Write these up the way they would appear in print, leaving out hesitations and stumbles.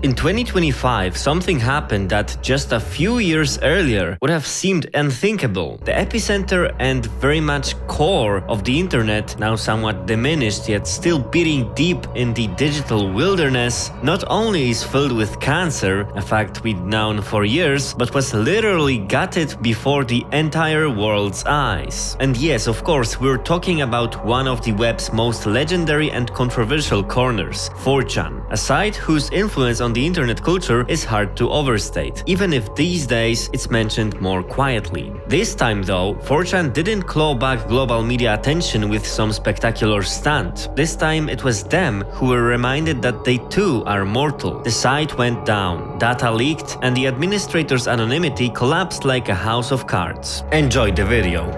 In 2025, something happened that just a few years earlier would have seemed unthinkable. The epicenter and very much core of the internet, now somewhat diminished yet still beating deep in the digital wilderness, not only is filled with cancer, a fact we'd known for years, but was literally gutted before the entire world's eyes. And yes, of course, we're talking about one of the web's most legendary and controversial corners, 4chan, a site whose influence on the internet culture is hard to overstate, even if these days it's mentioned more quietly. This time though, 4chan didn't claw back global media attention with some spectacular stunt. This time it was them who were reminded that they too are mortal. The site went down, data leaked, and the administrator's anonymity collapsed like a house of cards. Enjoy the video.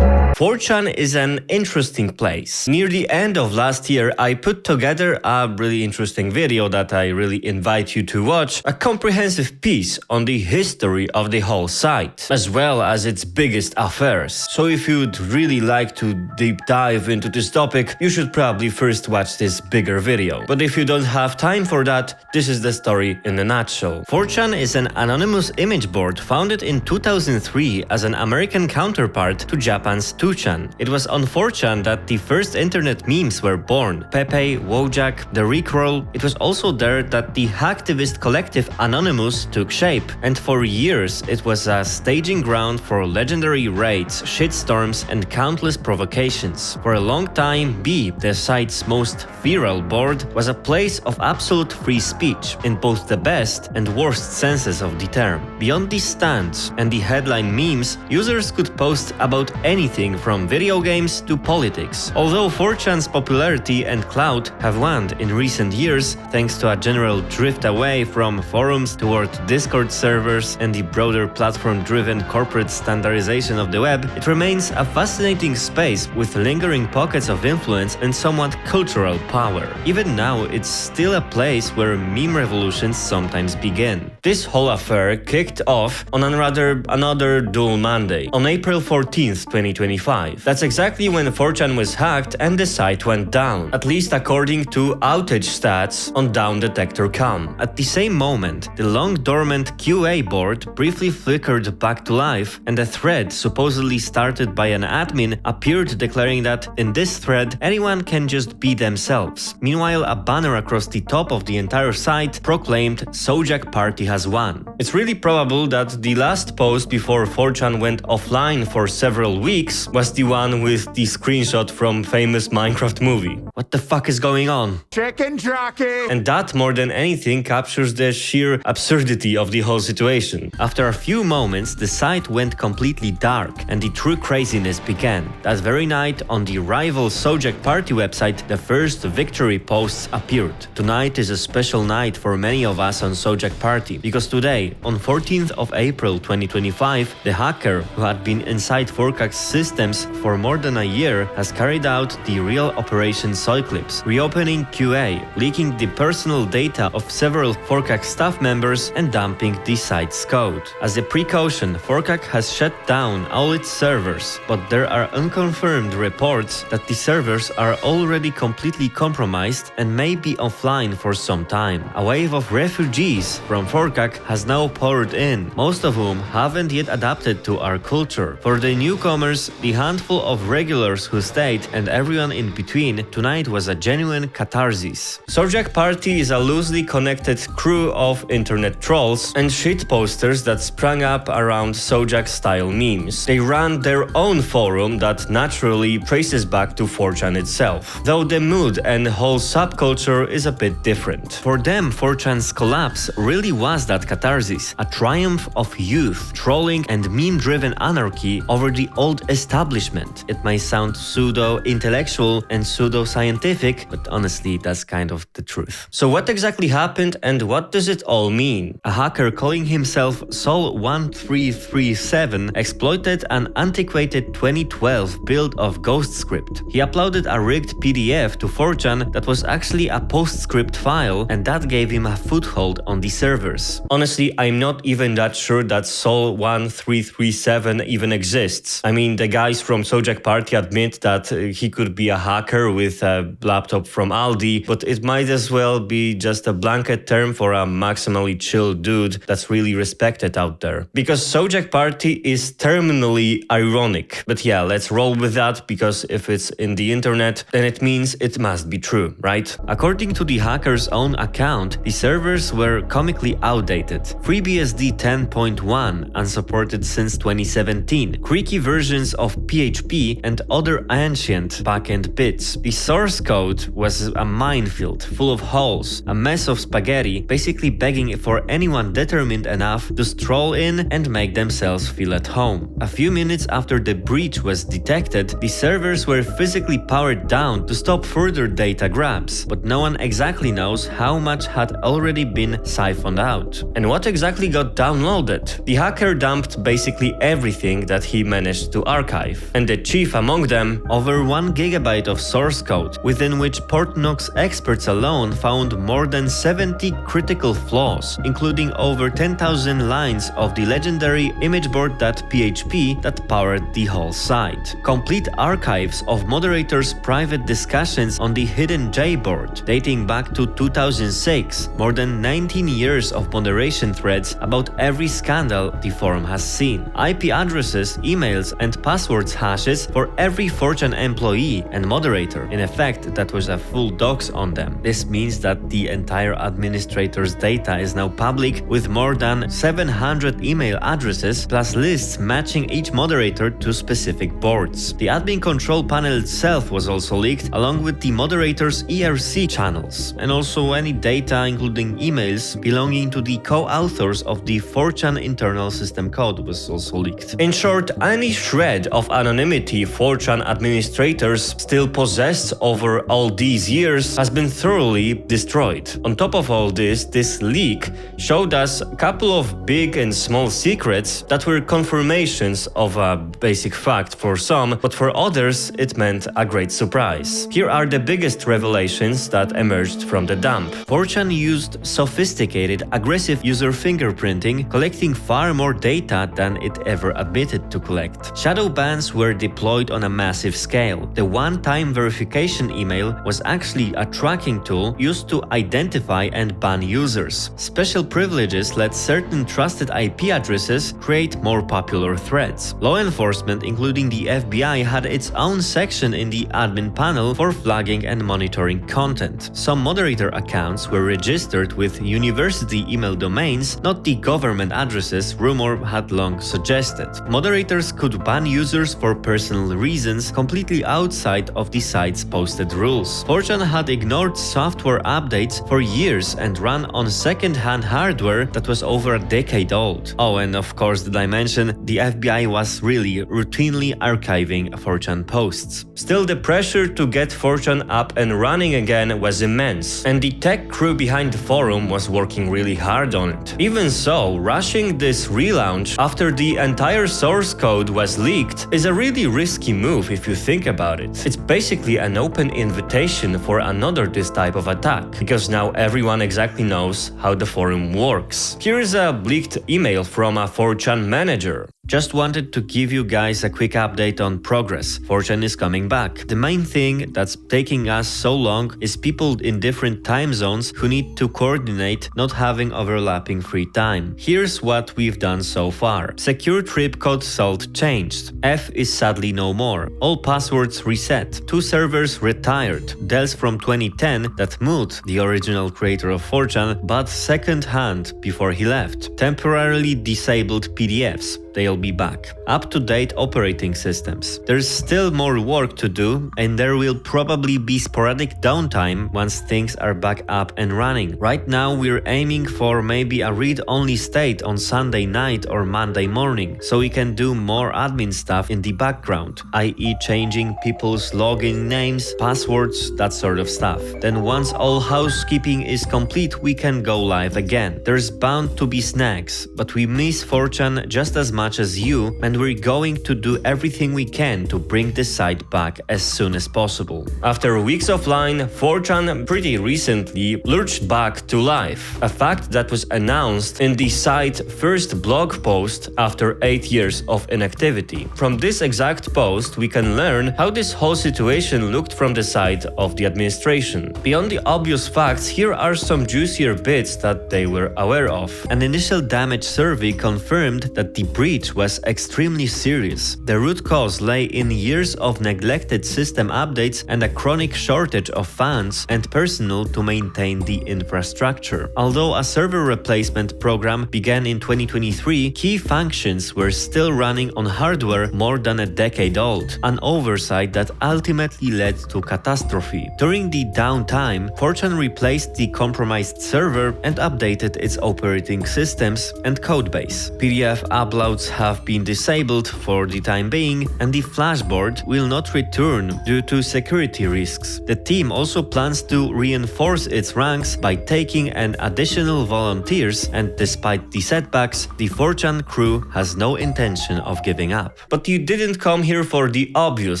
4chan is an interesting place. Near the end of last year, I put together a really interesting video that I really invite you to watch, a comprehensive piece on the history of the whole site, as well as its biggest affairs. So if you'd really like to deep dive into this topic, you should probably first watch this bigger video. But if you don't have time for that, this is the story in a nutshell. 4chan is an anonymous image board founded in 2003 as an American counterpart to Japan's 2chan. It was on 4chan that the first internet memes were born. Pepe, Wojak, the Rickroll. It was also there that the hacktivist collective Anonymous took shape. And for years it was a staging ground for legendary raids, shitstorms and countless provocations. For a long time, B, the site's most viral board, was a place of absolute free speech in both the best and worst senses of the term. Beyond the stands and the headline memes, users could post about anything from video games to politics. Although 4chan's popularity and clout have waned in recent years thanks to a general drift away from forums toward Discord servers and the broader platform-driven corporate standardization of the web, it remains a fascinating space with lingering pockets of influence and somewhat cultural power. Even now, it's still a place where meme revolutions sometimes begin. This whole affair kicked off on another dual Monday, on April 14th, 2025. That's exactly when 4chan was hacked and the site went down, at least according to outage stats on downdetector.com. At the same moment, the long-dormant QA board briefly flickered back to life, and a thread supposedly started by an admin appeared declaring that in this thread anyone can just be themselves. Meanwhile, a banner across the top of the entire site proclaimed "Sojak party has won." It's really probable that the last post before 4chan went offline for several weeks was the one with the screenshot from famous Minecraft movie. What the fuck is going on? Chicken jockey! And that more than anything captures the sheer absurdity of the whole situation. After a few moments, the site went completely dark and the true craziness began. That very night, on the rival Sojak party website, the first victory posts appeared. Tonight is a special night for many of us on Sojak party, because today, on 14th of April 2025, the hacker who had been inside 4chan's systems for more than a year has carried out the real Operation Soyclips, reopening QA, leaking the personal data of several 4chan staff members and dumping the site's code. As a precaution, 4chan has shut down all its servers, but there are unconfirmed reports that the servers are already completely compromised and may be offline for some time. A wave of refugees from 4chan has now poured in, most of whom haven't yet adapted to our culture. For the newcomers, the handful of regulars who stayed and everyone in between, tonight was a genuine catharsis. Sojak Party is a loosely connected crew of internet trolls and shitposters that sprang up around Sojak-style memes. They ran their own forum that naturally traces back to 4chan itself, though the mood and whole subculture is a bit different. For them, 4chan's collapse really was that catharsis, a triumph of youth, trolling and meme-driven anarchy over the old establishment. It may sound pseudo-intellectual and pseudo-scientific, but honestly, that's kind of the truth. So what exactly happened and what does it all mean? A hacker calling himself Sol1337 exploited an antiquated 2012 build of GhostScript. He uploaded a rigged PDF to 4chan that was actually a PostScript file, and that gave him a foothold on the servers. Honestly, I'm not even that sure that Sol 1337 even exists. I mean, the guys from Sojak Party admit that he could be a hacker with a laptop from Aldi, but it might as well be just a blanket term for a maximally chill dude that's really respected out there. Because Sojak Party is terminally ironic. But yeah, let's roll with that, because if it's in the internet, then it means it must be true, right? According to the hacker's own account, the servers were comically outdated. FreeBSD 10.1 unsupported since 2017, creaky versions of PHP and other ancient backend bits. The source code was a minefield full of holes, a mess of spaghetti, basically begging for anyone determined enough to stroll in and make themselves feel at home. A few minutes after the breach was detected, the servers were physically powered down to stop further data grabs, but no one exactly knows how much had already been siphoned out. And what exactly got downloaded? The hacker dumped basically everything that he managed to archive, and the chief among them, over 1 GB of source code, within which Portnox experts alone found more than 70 critical flaws, including over 10,000 lines of the legendary imageboard.php that powered the whole site. Complete archives of Moderator's private discussions on the hidden JBoard, dating back to 2006, more than 19 years of moderation threads about every scandal the forum has seen, IP addresses, emails, and passwords hashes for every 4chan employee and moderator. In effect, that was a full docs on them. This means that the entire administrator's data is now public, with more than 700 email addresses plus lists matching each moderator to specific boards. The admin control panel itself was also leaked, along with the moderator's ERC channels, and also any data including emails belonging to the co-authors of the 4chan internal system code was also leaked. In short, any shred of anonymity 4chan administrators still possessed over all these years has been thoroughly destroyed. On top of all this leak showed us a couple of big and small secrets that were confirmations of a basic fact for some, but for others it meant a great surprise. Here are the biggest revelations that emerged from the dump. 4chan used sophisticated, aggressive user fingerprinting, collecting far more data than it ever admitted to collect. Shadow bans were deployed on a massive scale. The one-time verification email was actually a tracking tool used to identify and ban users. Special privileges let certain trusted IP addresses create more popular threads. Law enforcement, including the FBI, had its own section in the admin panel for flagging and monitoring content. Some moderator accounts were registered with university email domains, not the government addresses rumor had long suggested. Moderators could ban users for personal reasons completely outside of the site's posted rules. 4chan had ignored software updates for years and ran on second-hand hardware that was over a decade old. Oh, and of course, did I mention, the FBI was really routinely archiving 4chan posts. Still, the pressure to get 4chan up and running again was immense, and the tech crew behind the forum was working really hard on it. Even so, rushing this relaunch after the entire source code was leaked is a really risky move if you think about it. It's basically an open invitation for another this type of attack, because now everyone exactly knows how the forum works. Here is a leaked email from a 4chan manager. Just wanted to give you guys a quick update on progress. 4chan is coming back. The main thing that's taking us so long is people in different time zones who need to coordinate, not having overlapping free time. Here's what we've done so far. Secure trip code salt changed. F is sadly no more. All passwords reset. 2 servers retired. Dels from 2010 that Mood, the original creator of 4chan, bought second hand before he left. Temporarily disabled PDFs. They'll be back. Up-to-date operating systems. There's still more work to do, and there will probably be sporadic downtime once things are back up and running. Right now we're aiming for maybe a read-only state on Sunday night or Monday morning, so we can do more admin stuff in the background, i.e. changing people's login names, passwords, that sort of stuff. Then once all housekeeping is complete, we can go live again. There's bound to be snags, but we miss 4chan just as much as as you, and we're going to do everything we can to bring the site back as soon as possible. After weeks offline, 4chan pretty recently lurched back to life, a fact that was announced in the site's first blog post after 8 years of inactivity. From this exact post, we can learn how this whole situation looked from the side of the administration. Beyond the obvious facts, here are some juicier bits that they were aware of. An initial damage survey confirmed that the breach was extremely serious. The root cause lay in years of neglected system updates and a chronic shortage of funds and personnel to maintain the infrastructure. Although a server replacement program began in 2023, key functions were still running on hardware more than a decade old, an oversight that ultimately led to catastrophe. During the downtime, 4chan replaced the compromised server and updated its operating systems and codebase. PDF uploads have been disabled for the time being, and the flashboard will not return due to security risks. The team also plans to reinforce its ranks by taking an additional volunteers, and despite the setbacks, the 4chan crew has no intention of giving up. But you didn't come here for the obvious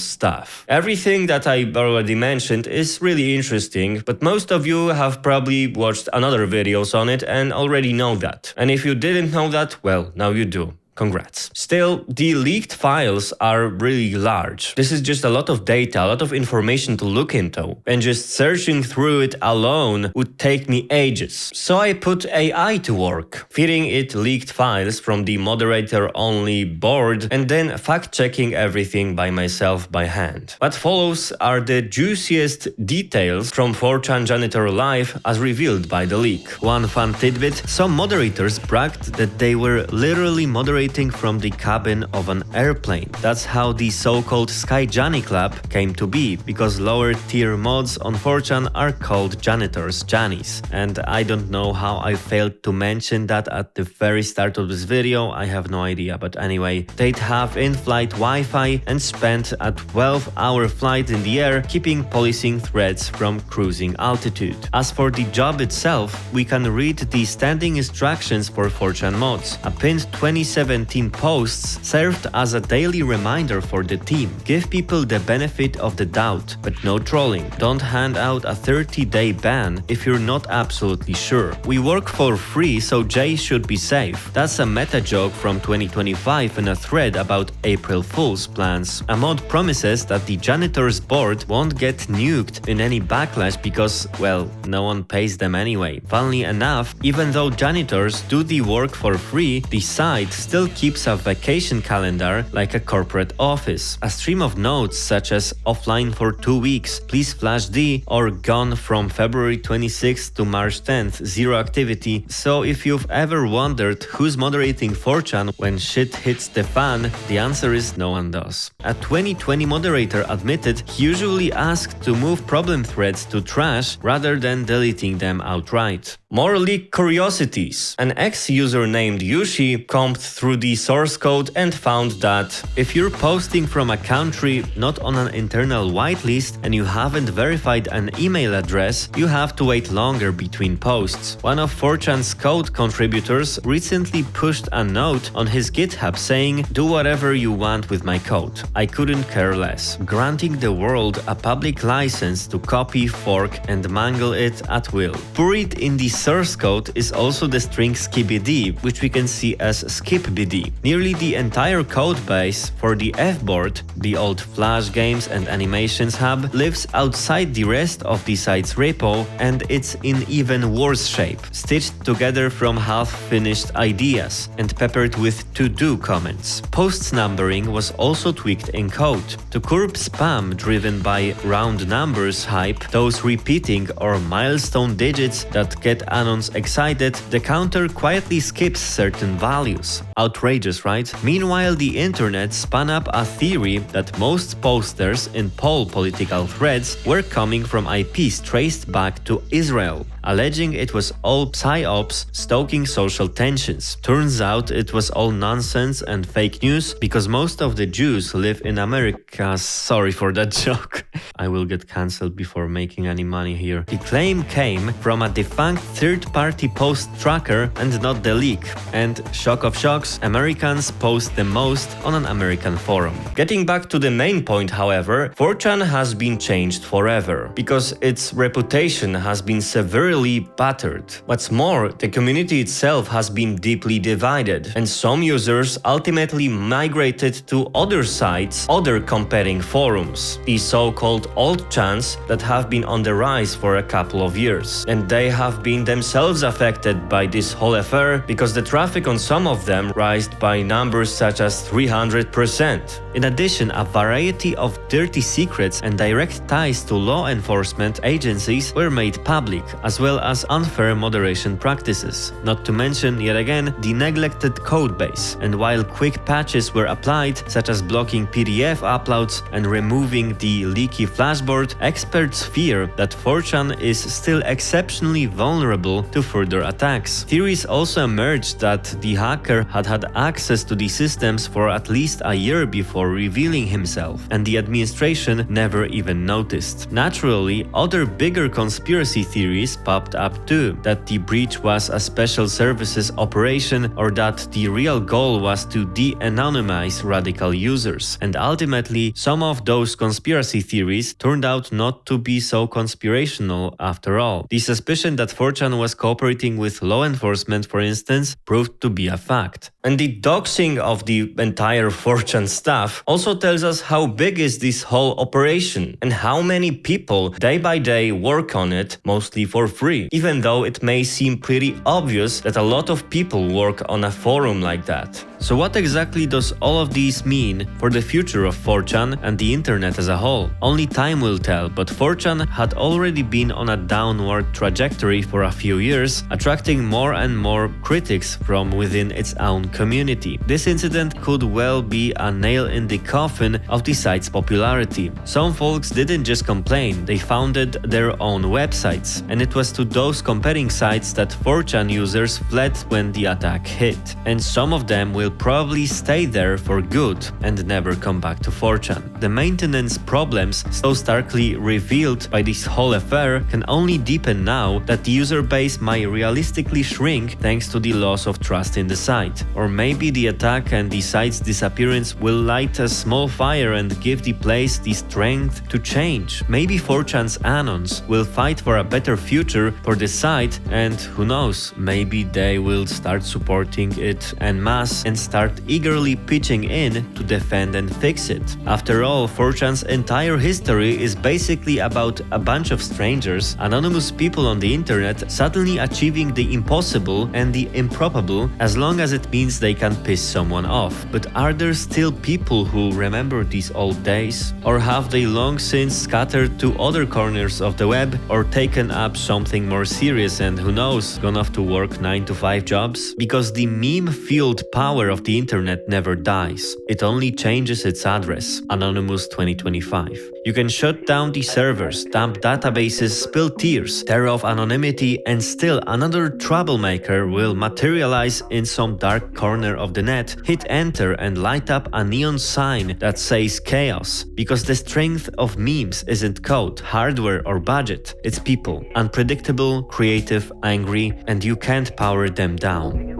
stuff. Everything that I already mentioned is really interesting, but most of you have probably watched another videos on it and already know that. And if you didn't know that, well, now you do. Congrats. Still, the leaked files are really large. This is just a lot of data, a lot of information to look into, and just searching through it alone would take me ages. So I put AI to work, feeding it leaked files from the moderator-only board and then fact-checking everything by myself by hand. What follows are the juiciest details from 4chan Janitor Live as revealed by the leak. One fun tidbit: some moderators bragged that they were literally moderating from the cabin of an airplane. That's how the so-called Sky Jani Club came to be, because lower tier mods on 4chan are called janitors, Janis. And I don't know how I failed to mention that at the very start of this video, I have no idea, but anyway, they'd have in-flight Wi-Fi and spend a 12-hour flight in the air, keeping policing threats from cruising altitude. As for the job itself, we can read the standing instructions for 4chan mods. A pinned 2017 posts served as a daily reminder for the team. Give people the benefit of the doubt, but no trolling. Don't hand out a 30-day ban if you're not absolutely sure. We work for free, so Jay should be safe. That's a meta joke from 2025 in a thread about April Fool's plans. A mod promises that the janitor's board won't get nuked in any backlash because, well, no one pays them anyway. Funnily enough, even though janitors do the work for free, the site still keeps a vacation calendar like a corporate office. A stream of notes such as offline for 2 weeks, please flash D, or gone from February 26th to March 10th, zero activity. So if you've ever wondered who's moderating 4chan when shit hits the fan, the answer is no one does. A 2020 moderator admitted he usually asked to move problem threads to trash rather than deleting them outright. More leak curiosities. An ex-user named Yushi combed through the source code and found that if you're posting from a country not on an internal whitelist and you haven't verified an email address, you have to wait longer between posts. One of 4chan's code contributors recently pushed a note on his GitHub saying, "Do whatever you want with my code. I couldn't care less," granting the world a public license to copy, fork, and mangle it at will. Buried in the source code is also the string skibd, which we can see as skipbd. Nearly the entire code base for the F-board, the old Flash games and animations hub, lives outside the rest of the site's repo, and it's in even worse shape, stitched together from half-finished ideas and peppered with to-do comments. Posts numbering was also tweaked in code. To curb spam driven by round numbers hype, those repeating or milestone digits that get anons excited, the counter quietly skips certain values. Outrageous, right? Meanwhile, the internet spun up a theory that most posters in poll political threads were coming from IPs traced back to Israel. alleging it was all psyops stoking social tensions. Turns out it was all nonsense and fake news because most of the Jews live in America. Sorry for that joke. I will get cancelled before making any money here. The claim came from a defunct third-party post tracker and not the leak. And shock of shocks, Americans post the most on an American forum. Getting back to the main point, however, 4chan has been changed forever because its reputation has been severely battered. What's more, the community itself has been deeply divided, and some users ultimately migrated to other sites, other competing forums, the so-called old chans that have been on the rise for a couple of years. And they have been themselves affected by this whole affair because the traffic on some of them rised by numbers such as 300%. In addition, a variety of dirty secrets and direct ties to law enforcement agencies were made public, as well as unfair moderation practices. Not to mention, yet again, the neglected codebase. And while quick patches were applied, such as blocking PDF uploads and removing the leaky flashboard, experts fear that 4chan is still exceptionally vulnerable to further attacks. Theories also emerged that the hacker had access to the systems for at least a year before revealing himself, and the administration never even noticed. Naturally, other bigger conspiracy theories popped up too, that the breach was a special services operation or that the real goal was to de-anonymize radical users. And ultimately, some of those conspiracy theories turned out not to be so conspirational after all. The suspicion that 4chan was cooperating with law enforcement, for instance, proved to be a fact. And the doxing of the entire 4chan staff also tells us how big is this whole operation and how many people day by day work on it, mostly for free, even though it may seem pretty obvious that a lot of people work on a forum like that. So what exactly does all of these mean for the future of 4chan and the internet as a whole? Only time will tell, but 4chan had already been on a downward trajectory for a few years, attracting more and more critics from within its own community. This incident could well be a nail in the coffin of the site's popularity. Some folks didn't just complain, they founded their own websites, and it was to those competing sites that 4chan users fled when the attack hit. And some of them will probably stay there for good and never come back to 4chan. The maintenance problems so starkly revealed by this whole affair can only deepen now that the user base might realistically shrink thanks to the loss of trust in the site. Or maybe the attack and the site's disappearance will light a small fire and give the place the strength to change. Maybe 4chan's anons will fight for a better future for the site, and who knows, maybe they will start supporting it en masse and start eagerly pitching in to defend and fix it. After all, 4chan's entire history is basically about a bunch of strangers, anonymous people on the internet suddenly achieving the impossible and the improbable, as long as it means they can piss someone off. But are there still people who remember these old days? Or have they long since scattered to other corners of the web or taken up something more serious and who knows, gone off to work 9-to-5 jobs? Because the meme-fueled power of the internet never dies. It only changes its address, Anonymous 2025. You can shut down the servers, dump databases, spill tears, tear off anonymity, and still another troublemaker will materialize in some dark corner of the net, hit enter and light up a neon sign that says chaos. Because the strength of memes isn't code, hardware or budget, it's people. Unpredictable, creative, angry, and you can't power them down.